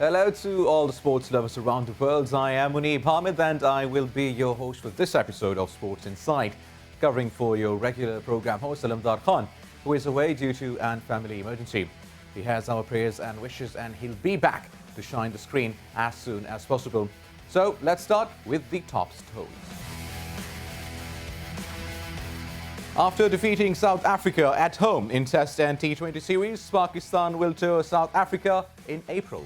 Hello to all the sports lovers around the world. I am Muneeb Hamid and I will be your host for this episode of Sports Insight, covering for your regular program host Salamdar Khan, who is away due to an family emergency. He has our prayers and wishes and he'll be back to shine the screen as soon as possible. So let's start with the top stories. After defeating South Africa at home in Test and T20 series, Pakistan will tour South Africa in April.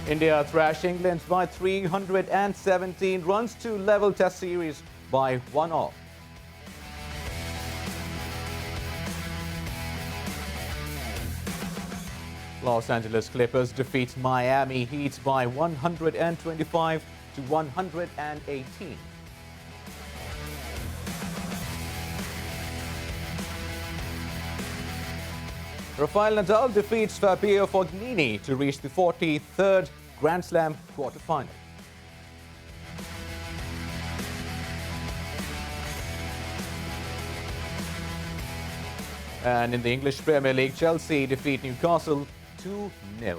India thrashed England by 317 runs to level Test series by 1-all. Los Angeles Clippers defeat Miami Heat by 125 to 118. Rafael Nadal defeats Fabio Fognini to reach the 43rd Grand Slam quarterfinal. And in the English Premier League, Chelsea defeat Newcastle 2-0.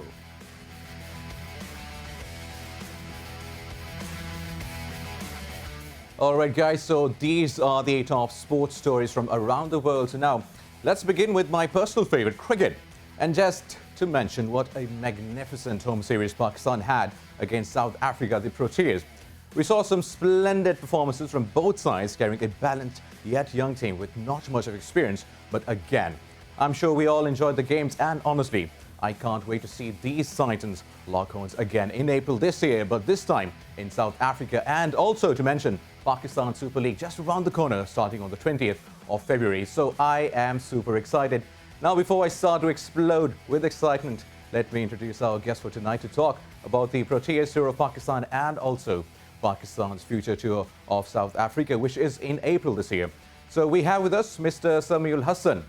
All right, guys, so these are the top sports stories from around the world. So now, let's begin with my personal favorite, cricket. And just to mention what a magnificent home series Pakistan had against South Africa, the Proteas. We saw some splendid performances from both sides, carrying a balanced yet young team with not much of experience. But again, I'm sure we all enjoyed the games, and honestly, I can't wait to see these Titans lock horns again in April this year, but this time in South Africa. And also to mention, Pakistan Super League just around the corner, starting on the 20th of February. So I am super excited. Now, before I start to explode with excitement, let me introduce our guest for tonight to talk about the Proteas tour of Pakistan and also Pakistan's future tour of South Africa, which is in April this year. So we have with us Mr. Samuel Hassan,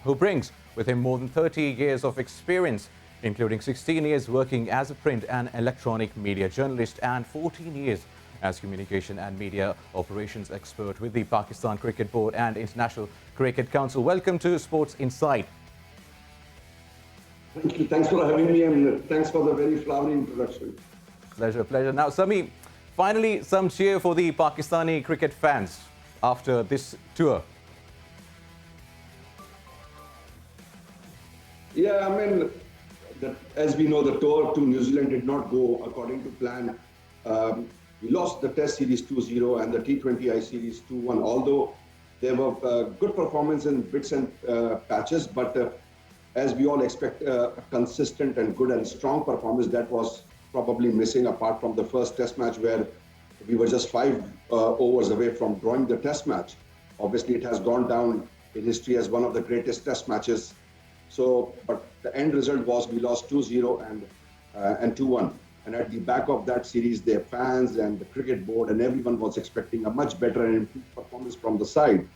who brings with him more than 30 years of experience, including 16 years working as a print and electronic media journalist and 14 years as communication and media operations expert with the Pakistan Cricket Board and International Cricket Council. Welcome to Sports Insight. Thank you. Thanks for having me, and thanks for the very flowery introduction. Pleasure, pleasure. Now, Sami, finally some cheer for the Pakistani cricket fans after this tour. Yeah, I mean, as we know, the tour to New Zealand did not go according to plan. We lost the Test Series 2-0 and the T20I Series 2-1, although there were good performance in bits and patches, but as we all expect, a consistent and good and strong performance that was probably missing, apart from the first Test match where we were just 5 overs away from drawing the Test match. Obviously, it has gone down in history as one of the greatest Test matches. So, but the end result was we lost 2-0 and 2-1. And at the back of that series, their fans and the cricket board and everyone was expecting a much better and improved performance from the side.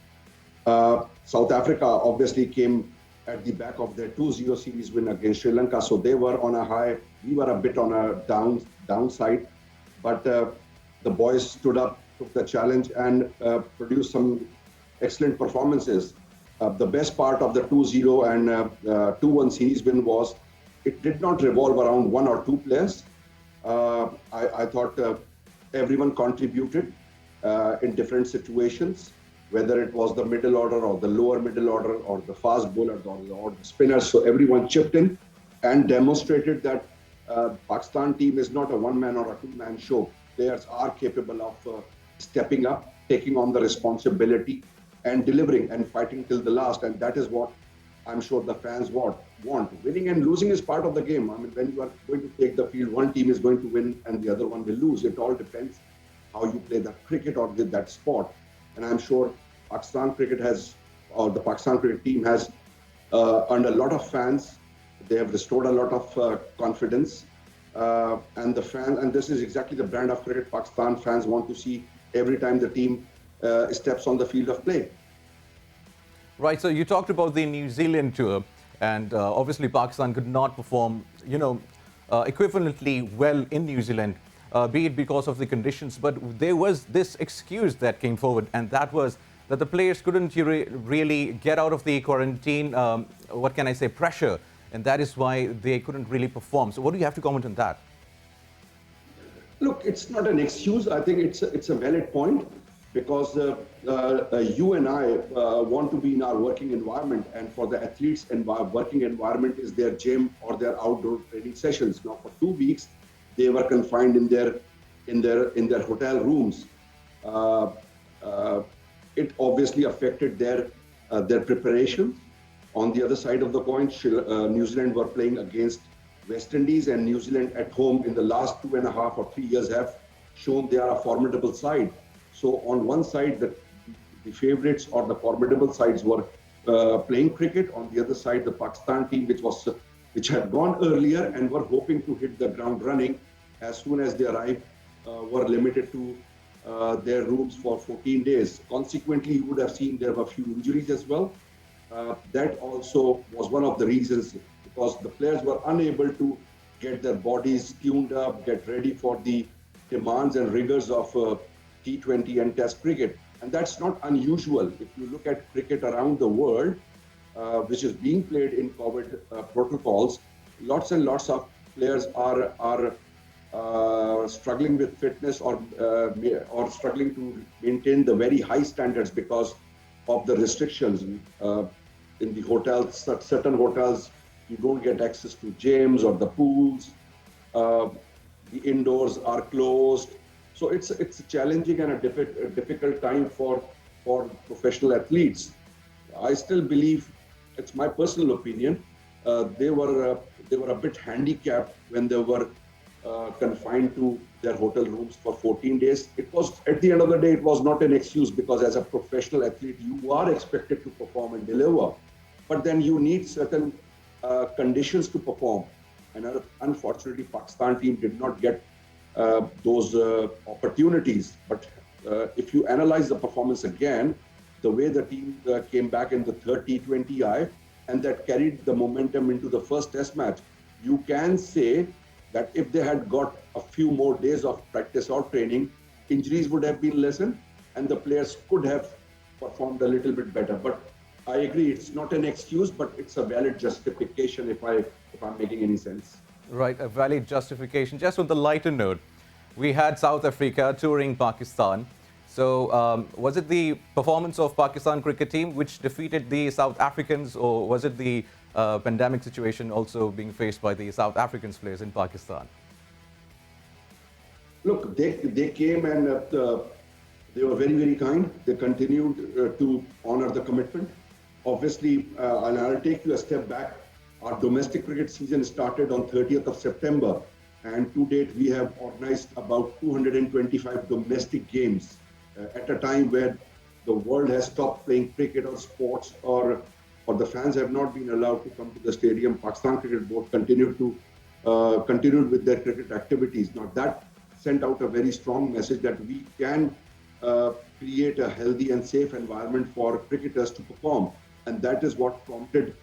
South Africa obviously came at the back of their 2-0 series win against Sri Lanka. So they were on a high. We were a bit on a downside. But the boys stood up, took the challenge and produced some excellent performances. The best part of the 2-0 and 2-1 series win was it did not revolve around one or two players. I thought everyone contributed in different situations, whether it was the middle order or the lower middle order or the fast bowlers or the spinners. So everyone chipped in and demonstrated that Pakistan team is not a one-man or a two-man show. Players are capable of stepping up, taking on the responsibility and delivering and fighting till the last. And that is what I'm sure the fans want. Winning and losing is part of the game. I mean, when you are going to take the field, one team is going to win and the other one will lose. It all depends how you play the cricket or with that sport. And I'm sure Pakistan cricket has, or the Pakistan cricket team has earned a lot of fans. They have restored a lot of confidence. And this is exactly the brand of cricket Pakistan fans want to see every time the team steps on the field of play. Right, so you talked about the New Zealand tour, and obviously Pakistan could not perform, equivalently well in New Zealand, be it because of the conditions, but there was this excuse that came forward, and that was that the players couldn't really get out of the quarantine, what can I say, pressure, and that is why they couldn't really perform. So what do you have to comment on that? Look, it's not an excuse. I think it's a valid point because you and I want to be in our working environment, and for the athletes' working environment is their gym or their outdoor training sessions. Now, for 2 weeks, they were confined in their hotel rooms. Uh, uh, it obviously affected their preparation. On the other side of the coin, New Zealand were playing against West Indies, and New Zealand at home in the last 2.5 or 3 years have shown they are a formidable side. So on one side, the favorites or the formidable sides were playing cricket. On the other side, the Pakistan team, which had gone earlier and were hoping to hit the ground running as soon as they arrived, were limited to their rooms for 14 days. Consequently, you would have seen there were a few injuries as well. That also was one of the reasons, because the players were unable to get their bodies tuned up, get ready for the demands and rigors of T20 and Test cricket. And that's not unusual. If you look at cricket around the world, which is being played in COVID protocols, lots and lots of players are struggling with fitness or struggling to maintain the very high standards because of the restrictions. In the hotels, certain hotels, you don't get access to gyms or the pools. The indoors are closed. So it's a challenging and a difficult time for professional athletes. I still believe, it's my personal opinion, they were a bit handicapped when they were confined to their hotel rooms for 14 days. It was, at the end of the day, it was not an excuse, because as a professional athlete, you are expected to perform and deliver. But then you need certain conditions to perform. And unfortunately, Pakistan team did not get those opportunities. But if you analyze the performance again, the way the team came back in the third T20I, and that carried the momentum into the first test match, you can say that if they had got a few more days of practice or training, injuries would have been lessened and the players could have performed a little bit better. But I agree, it's not an excuse, but it's a valid justification if I'm making any sense. Right, a valid justification. Just on the lighter note, we had South Africa touring Pakistan. So was it the performance of Pakistan cricket team which defeated the South Africans, or was it the pandemic situation also being faced by the South Africans players in Pakistan? Look, they came and they were very, very kind. They continued to honor the commitment. Obviously, and I'll take you a step back. Our domestic cricket season started on 30th of September. And to date, we have organized about 225 domestic games at a time where the world has stopped playing cricket or sports, or the fans have not been allowed to come to the stadium. Pakistan Cricket Board continued with their cricket activities. Now that sent out a very strong message that we can create a healthy and safe environment for cricketers to perform. And that is what prompted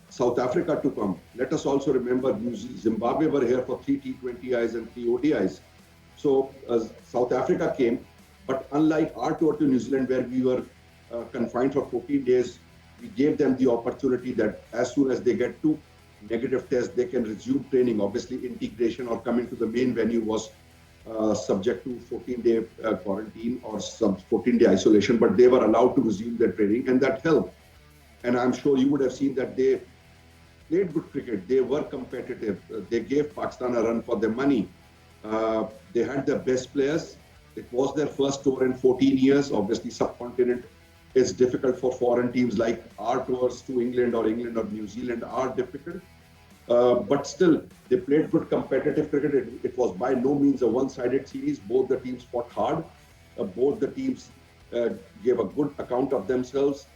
South Africa to come. Let us also remember Zimbabwe were here for 3 T20Is and 3 ODIs. So South Africa came, but unlike our tour to New Zealand, where we were confined for 14 days, we gave them the opportunity that as soon as they get 2 negative tests, they can resume training. Obviously, integration or coming to the main venue was subject to 14-day quarantine or some 14-day isolation, but they were allowed to resume their training, and that helped. And I'm sure you would have seen that they played good cricket. They were competitive. They gave Pakistan a run for their money. They had their best players. It was their first tour in 14 years. Obviously, subcontinent is difficult for foreign teams, like our tours to England or New Zealand are difficult. But still, they played good competitive cricket. It was by no means a one-sided series. Both the teams fought hard. Both the teams gave a good account of themselves.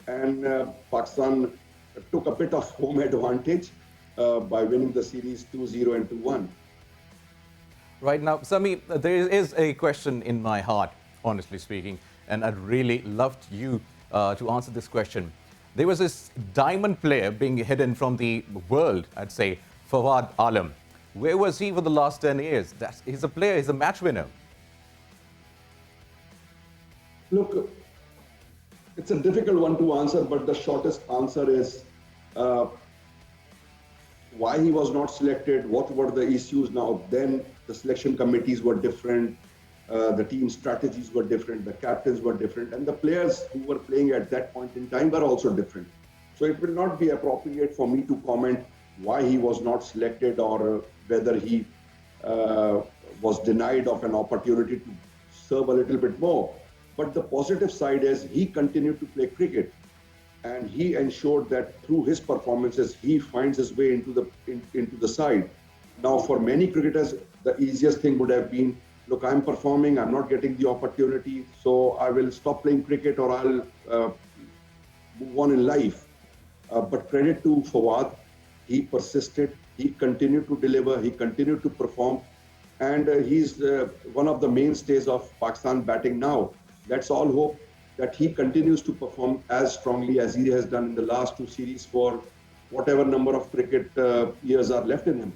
And Pakistan took a bit of home advantage by winning the series 2-0 and 2-1. Right now, Sami, there is a question in my heart, honestly speaking, and I'd really loved you to answer this question. There was this diamond player being hidden from the world, I'd say, Fawad Alam. Where was he for the last 10 years? He's a player, he's a match winner. Look, It's a difficult one to answer, but the shortest answer is uh, why he was not selected, what were the issues. Now, then the selection committees were different, the team strategies were different, the captains were different, and the players who were playing at that point in time were also different. So it will not be appropriate for me to comment why he was not selected or whether he was denied of an opportunity to serve a little bit more. But the positive side is he continued to play cricket, and he ensured that through his performances he finds his way into the side. Now, for many cricketers, the easiest thing would have been, look, I'm performing, I'm not getting the opportunity, so I will stop playing cricket or I'll move on in life. But credit to Fawad, he persisted, he continued to deliver, he continued to perform, and he's one of the mainstays of Pakistan batting now. Let's all hope that he continues to perform as strongly as he has done in the last two series for whatever number of cricket years are left in him.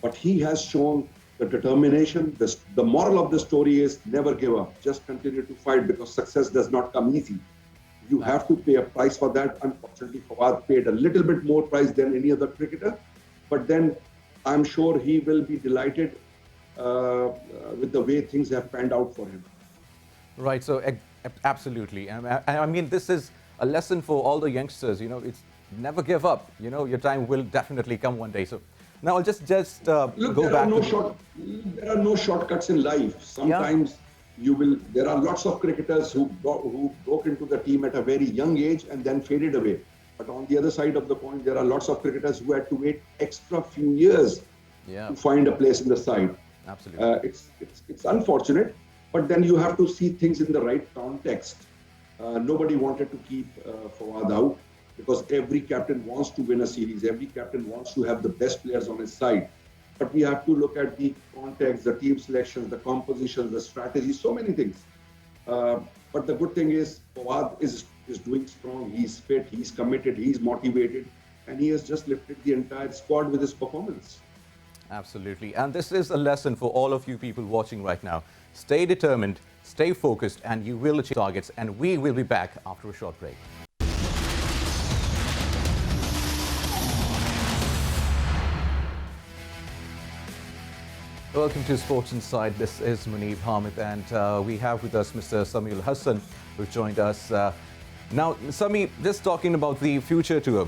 But he has shown the determination. The moral of the story is never give up. Just continue to fight, because success does not come easy. You have to pay a price for that. Unfortunately, Fawad paid a little bit more price than any other cricketer. But then I'm sure he will be delighted with the way things have panned out for him. Right, so absolutely. I mean, this is a lesson for all the youngsters. It's never give up. Your time will definitely come one day. So now I'll just Look, go back. There are no shortcuts in life. Sometimes there are lots of cricketers who broke into the team at a very young age and then faded away. But on the other side of the coin, there are lots of cricketers who had to wait extra few years to find a place in the side. Absolutely. It's unfortunate. But then you have to see things in the right context. Nobody wanted to keep Fawad out, because every captain wants to win a series. Every captain wants to have the best players on his side. But we have to look at the context, the team selections, the compositions, the strategies, so many things. But the good thing is Fawad is doing strong. He's fit, he's committed, he's motivated, and he has just lifted the entire squad with his performance. Absolutely. And this is a lesson for all of you people watching right now. Stay determined, stay focused, and you will achieve targets. And we will be back after a short break. Welcome to Sports Inside. This is Munib Hamid, and we have with us Mr. Sami Hassan, who joined us. Now, Sami, just talking about the future tour,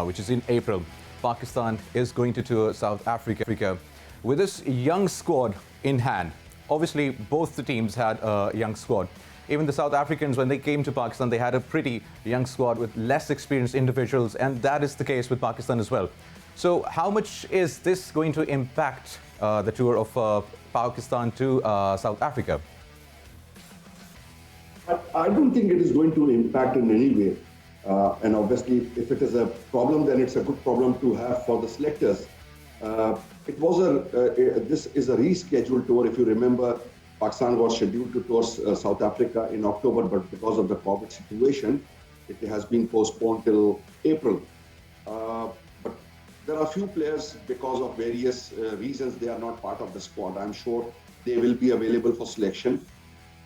which is in April. Pakistan is going to tour South Africa. With this young squad in hand, obviously both the teams had a young squad. Even the South Africans, when they came to Pakistan, they had a pretty young squad with less experienced individuals, and that is the case with Pakistan as well. So how much is this going to impact the tour of Pakistan to South Africa? I don't think it is going to impact in any way. And obviously, if it is a problem, then it's a good problem to have for the selectors. This is a rescheduled tour. If you remember, Pakistan was scheduled to tour South Africa in October, but because of the COVID situation, it has been postponed till April. But there are a few players, because of various reasons, they are not part of the squad. I'm sure they will be available for selection,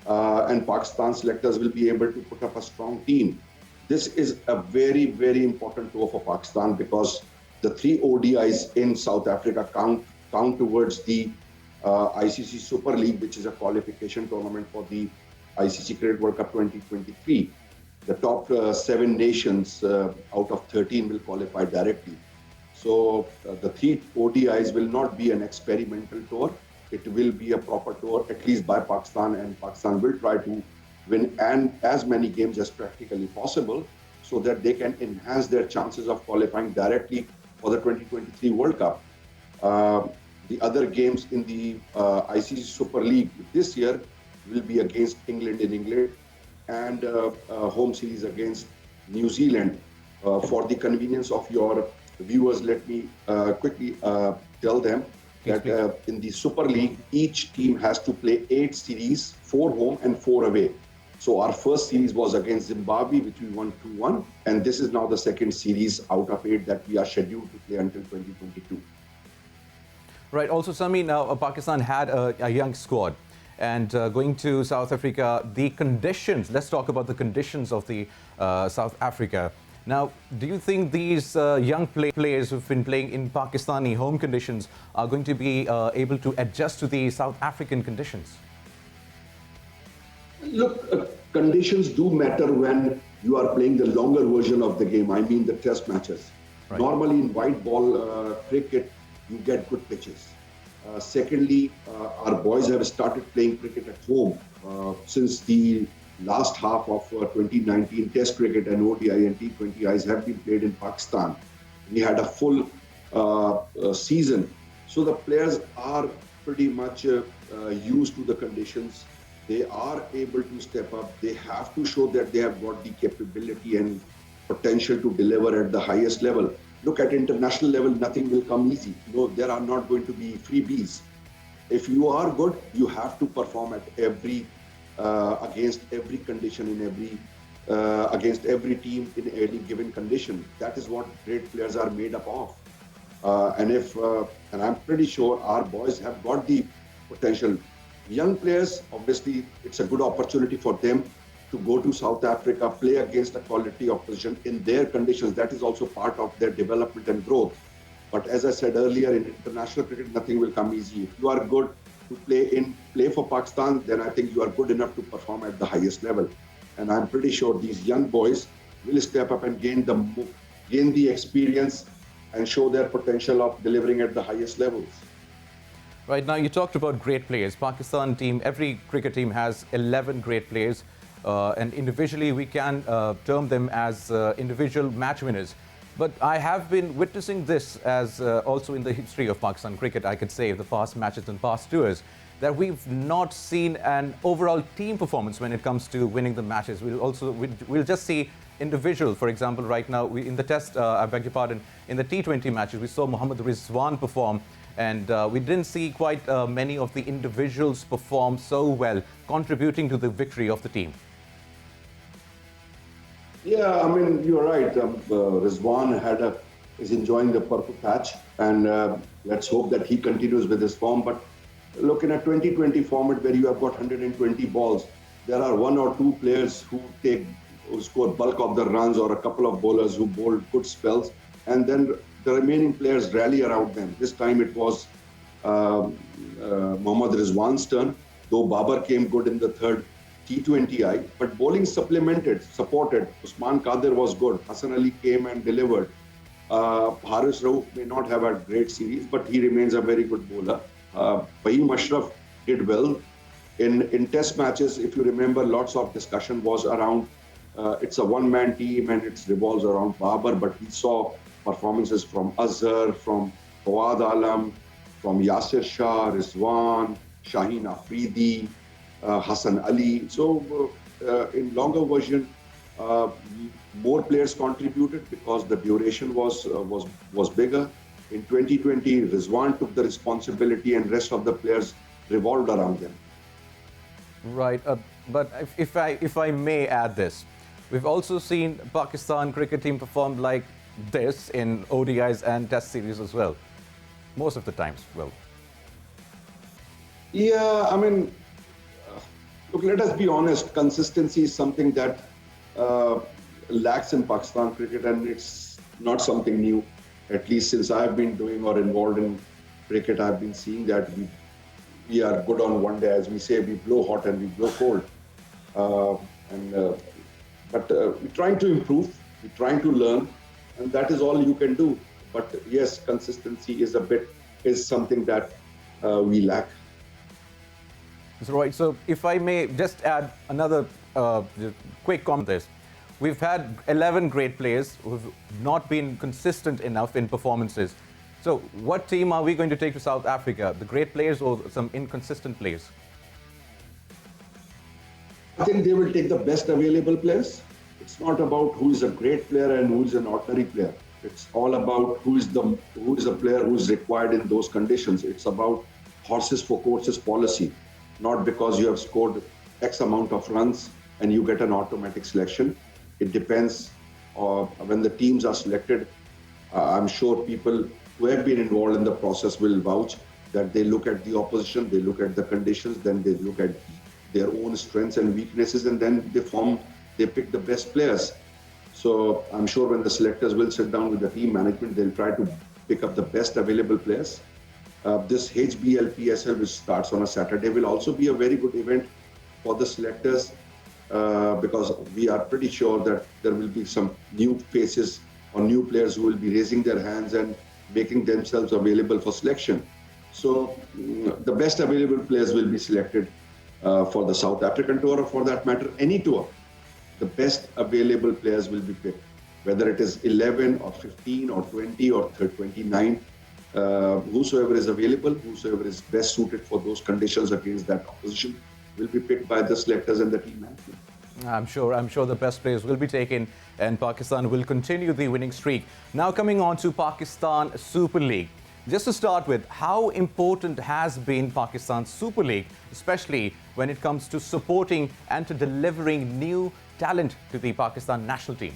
and Pakistan selectors will be able to put up a strong team. This is a very, very important tour for Pakistan, because the 3 ODIs in South Africa count towards the ICC Super League, which is a qualification tournament for the ICC Cricket World Cup 2023. The top 7 nations out of 13 will qualify directly. So the 3 ODIs will not be an experimental tour. It will be a proper tour, at least by Pakistan, and Pakistan will try to win as many games as practically possible, so that they can enhance their chances of qualifying directly for the 2023 World Cup. The other games in the ICC Super League this year will be against England in England, and home series against New Zealand. For the convenience of your viewers, let me quickly tell them that in the Super League, each team has to play 8 series, 4 home and 4 away. So our first series was against Zimbabwe, which we won 2-1. And this is now the second series out of 8 that we are scheduled to play until 2022. Right. Also, Sami, now Pakistan had a young squad. And going to South Africa, the conditions, let's talk about the conditions of the South Africa. Now, do you think these young players who've been playing in Pakistani home conditions are going to be able to adjust to the South African conditions? Look, conditions do matter when you are playing the longer version of the game. I mean the test matches. Right. Normally in white ball cricket, you get good pitches. Secondly, our boys have started playing cricket at home since the last half of 2019. Test cricket and ODI and T20Is have been played in Pakistan. We had a full season. So the players are pretty much used to the conditions. They are able to step up. They have to show that they have got the capability and potential to deliver at the highest level. Look, at international level, nothing will come easy. No, there are not going to be freebies. If you are good, you have to perform at against every condition in against every team in any given condition. That is what great players are made up of. And I'm pretty sure our boys have got the potential. Young players, obviously, it's a good opportunity for them to go to South Africa, play against a quality opposition in their conditions. That is also part of their development and growth. But as I said earlier, in international cricket, nothing will come easy. If you are good to play for Pakistan, then I think you are good enough to perform at the highest level. And I'm pretty sure these young boys will step up and gain the experience and show their potential of delivering at the highest levels. Right, now you talked about great players. Pakistan team, every cricket team has 11 great players. And individually, we can term them as individual match winners. But I have been witnessing this as also in the history of Pakistan cricket, I could say, the past matches and past tours, that we've not seen an overall team performance when it comes to winning the matches. We'll just see individual. For example, right now, in the test, I beg your pardon, in the T20 matches, we saw Mohammad Rizwan perform. And we didn't see quite many of the individuals perform so well, contributing to the victory of the team. Yeah, I mean, you're right. Rizwan is enjoying the purple patch, and let's hope that he continues with his form. But look, in a 2020 format where you have got 120 balls, there are one or two players who score bulk of the runs, or a couple of bowlers who bowl good spells, and then the remaining players rally around them. This time it was Mohammad Rizwan's turn, though Babar came good in the third T20I, but bowling supported. Usman Qadir was good. Hassan Ali came and delivered. Haris Rauf may not have a great series, but he remains a very good bowler. Fahim Ashraf did well. In test matches, if you remember, lots of discussion was around it's a one-man team and it revolves around Babar, but we saw performances from Azhar, from Fawad Alam, from Yasir Shah, Rizwan, Shaheen Afridi, Hassan Ali. So in longer version, more players contributed because the duration was bigger. In 2020, Rizwan took the responsibility and rest of the players revolved around them. Right, but if I may add this, we've also seen Pakistan cricket team perform like this in ODIs and Test series as well, most of the times. Well, yeah, I mean, look, let us be honest. Consistency is something that lacks in Pakistan cricket, and it's not something new. At least since I've been doing or involved in cricket, I've been seeing that we are good on one day, as we say, we blow hot and we blow cold. But we're trying to improve, we're trying to learn, and that is all you can do. But yes, consistency is something that we lack. Right. So if I may just add another quick comment on this. We've had 11 great players who've not been consistent enough in performances. So what team are we going to take to South Africa? The great players or some inconsistent players? I think they will take the best available players. It's not about who is a great player and who is an ordinary player. It's all about who is a player who is required in those conditions. It's about horses for courses policy, not because you have scored X amount of runs and you get an automatic selection. It depends when the teams are selected. I'm sure people who have been involved in the process will vouch that they look at the opposition, they look at the conditions, then they look at their own strengths and weaknesses, and then they pick the best players. So I'm sure when the selectors will sit down with the team management, they'll try to pick up the best available players. This HBL PSL, which starts on a Saturday, will also be a very good event for the selectors because we are pretty sure that there will be some new faces or new players who will be raising their hands and making themselves available for selection. So the best available players will be selected for the South African tour, or for that matter, any tour. The best available players will be picked, whether it is 11 or 15 or 20 or 29. Whosoever is available, whosoever is best suited for those conditions against that opposition will be picked by the selectors and the team management. I'm sure the best players will be taken and Pakistan will continue the winning streak. Now coming on to Pakistan Super League. Just to start with, how important has been Pakistan Super League, especially when it comes to supporting and to delivering new talent to the Pakistan national team?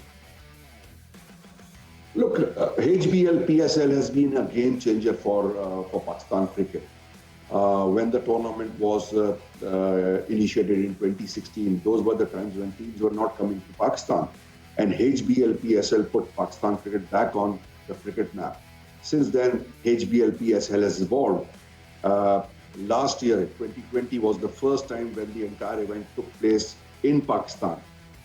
Look, HBL PSL has been a game changer for Pakistan cricket. When the tournament was initiated in 2016, those were the times when teams were not coming to Pakistan. And HBL PSL put Pakistan cricket back on the cricket map. Since then, HBL PSL has evolved. Last year, 2020, was the first time when the entire event took place in Pakistan.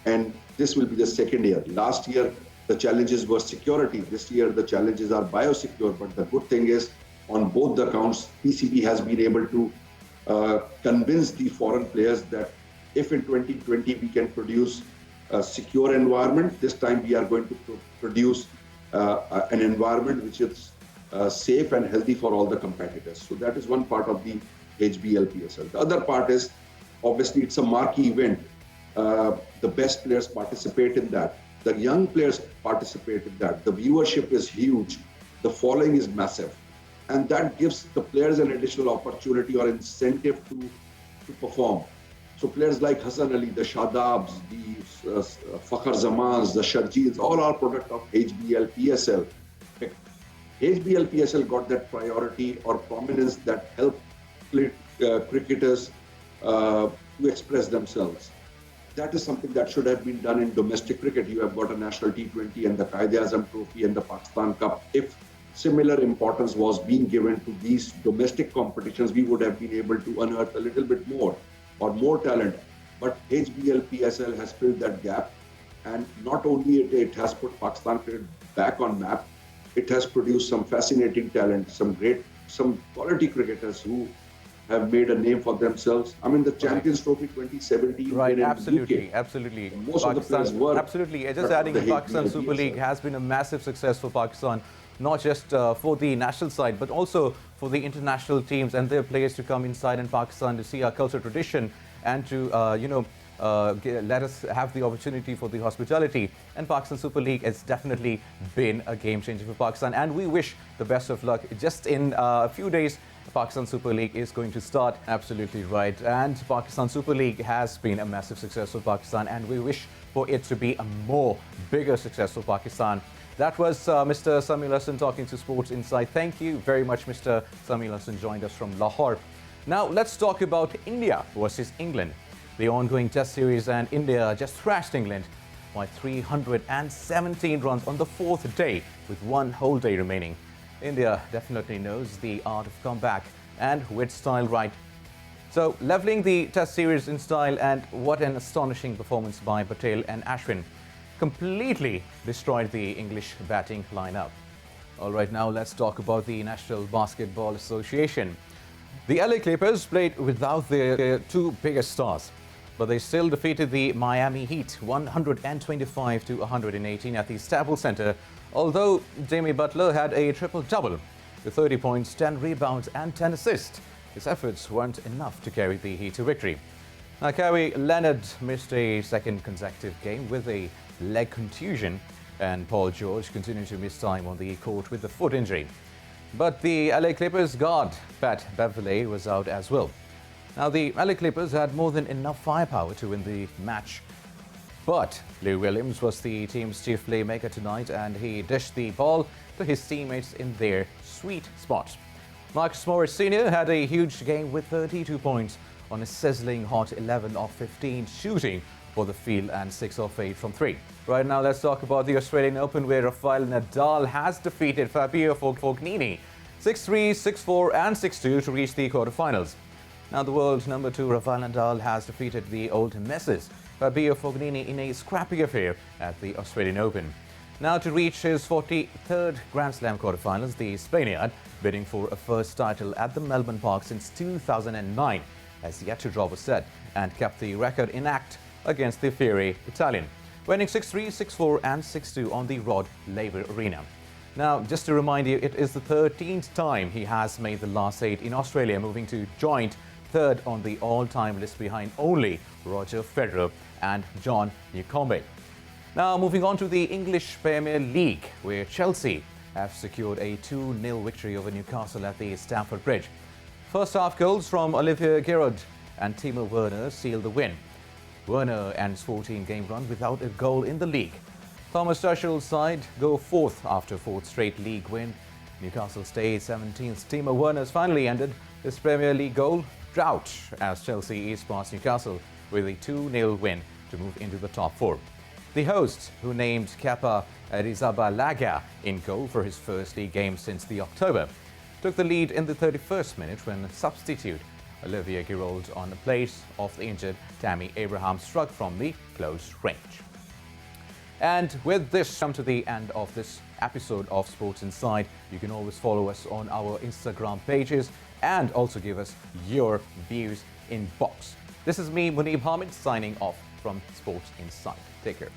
And this will be the second year. Last year, the challenges were security. This year, the challenges are biosecure. But the good thing is, on both the counts, PCB has been able to convince the foreign players that if in 2020 we can produce a secure environment, this time we are going to produce an environment which is safe and healthy for all the competitors. So that is one part of the HBL PSL. The other part is, obviously, it's a marquee event. The best players participate in that. The young players participate in that. The viewership is huge. The following is massive. And that gives the players an additional opportunity or incentive to perform. So players like Hassan Ali, the Shadabs, the Fakhar Zamans, the Sharjeels, all are product of HBL PSL. HBL PSL got that priority or prominence that helped cricketers to express themselves. That is something that should have been done in domestic cricket. You have got a national T20 and the Quaid-e-Azam Trophy and the Pakistan Cup. If similar importance was being given to these domestic competitions, we would have been able to unearth a little bit more or more talent. But HBL PSL has filled that gap. And not only it has put Pakistan cricket back on map, it has produced some fascinating talent, some quality cricketers who have made a name for themselves. I mean, the Champions Trophy 2017. Right, absolutely. Most of the players were. Absolutely. Just adding, the Pakistan Super League has been a massive success for Pakistan, not just for the national side, but also for the international teams and their players to come inside in Pakistan to see our culture, tradition, and to, let us have the opportunity for the hospitality. And Pakistan Super League has definitely been a game changer for Pakistan. And we wish the best of luck. Just in a few days, Pakistan Super League is going to start. Absolutely right. And Pakistan Super League has been a massive success for Pakistan, and we wish for it to be a bigger success for Pakistan. That was Mr. Samir Hassan talking to Sports Insight. Thank you very much, Mr. Samir Hassan joined us from Lahore. Now let's talk about India versus England. The ongoing Test series, and India just thrashed England by 317 runs on the fourth day with one whole day remaining. India definitely knows the art of comeback and with style, right? So leveling the Test series in style, and what an astonishing performance by Patel and Ashwin. Completely destroyed the English batting lineup. All right, now let's talk about the National Basketball Association. The LA Clippers played without their two biggest stars, but they still defeated the Miami Heat 125 to 118 at the Staples Center, although Jimmy Butler had a triple-double with 30 points, 10 rebounds and 10 assists. His efforts weren't enough to carry the Heat to victory. Now, Kawhi Leonard missed a second consecutive game with a leg contusion, and Paul George continued to miss time on the court with a foot injury. But the LA Clippers guard, Pat Beverley, was out as well. Now, the LA Clippers had more than enough firepower to win the match. But Lou Williams was the team's chief playmaker tonight, and he dished the ball to his teammates in their sweet spot. Marcus Morris Sr. had a huge game with 32 points on a sizzling hot 11 of 15 shooting for the field and 6 of 8 from 3. Right now, let's talk about the Australian Open, where Rafael Nadal has defeated Fabio Fognini 6-3, 6-4 and 6-2 to reach the quarterfinals. Now, the world number 2 Rafael Nadal has defeated the old Messes Fabio Fognini in a scrappy affair at the Australian Open. Now, to reach his 43rd Grand Slam quarterfinals, the Spaniard, bidding for a first title at the Melbourne Park since 2009, has yet to drop a set and kept the record intact against the fiery Italian, winning 6-3, 6-4 and 6-2 on the Rod Laver Arena. Now, just to remind you, it is the 13th time he has made the last 8 in Australia, moving to joint third on the all-time list behind only Roger Federer and John Newcombe. Now, moving on to the English Premier League, where Chelsea have secured a 2-0 victory over Newcastle at the Stamford Bridge. First half goals from Olivier Giroud and Timo Werner sealed the win. Werner ends 14-game run without a goal in the league. Thomas Tuchel's side go fourth after fourth straight league win. Newcastle stay 17th. Timo Werner's finally ended his Premier League goal drought as Chelsea is past Newcastle with a 2-0 win to move into the top 4. The hosts, who named Kepa Arrizabalaga in goal for his first league game since the October, took the lead in the 31st minute when substitute Olivier Giroud on the place of the injured Tammy Abraham struck from the close range. And with this, come to the end of this episode of Sports Inside. You can always follow us on our Instagram pages and also give us your views in box. This is me, Muneeb Hamid, signing off from Sports Inside. Take care.